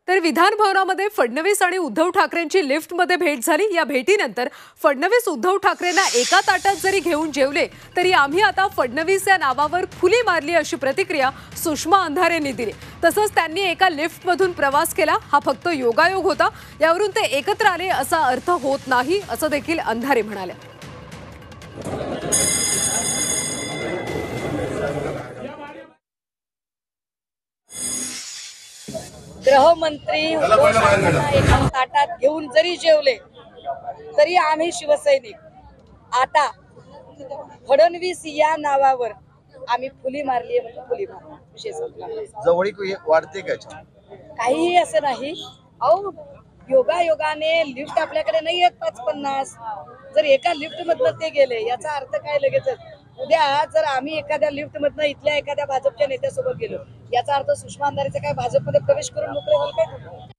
तर विधान भवनामध्ये फडणवीस आणि उद्धव ठाकरेंची लिफ्टमध्ये भेट झाली। या भेटीनंतर फडणवीस उद्धव ठाकरेंना एका ताटात जरी घेऊन जेवले तरी आम्ही आता फडणवीस या नावावर फुली मारली अशी प्रतिक्रिया सुषमा अंधारेंनी दिली। तसंच त्यांनी एका लिफ्टमधून प्रवास केला, हा फक्त योगायोग होता, यावरून ते एकत्र आले असा अर्थ होत नाही असं देखील अंधारे म्हणाले। गृहमंत्री एका ताटात घेऊन जरी जेवले तरी आम्ही शिवसैनिक आता फडणवीस या नावावर आम्ही फुली मारली म्हणजे फुली मारली, विषय संपला। जवळीक वाढते का? काहीही असं नाही। अहो, योगायोगाने लिफ्ट आपल्याकडे नाही येत 550, जर एका लिफ्ट मधनं ते गेले याचा अर्थ काय? लगेचच उद्या जर आम्ही एखाद्या लिफ्ट मधनं इथल्या एखाद्या भाजपच्या नेत्यासोबत गेलो याचा अर्थ सुषमा अंधारेचा काय भाजपमध्ये प्रवेश करून मोकळे व्हाल काय?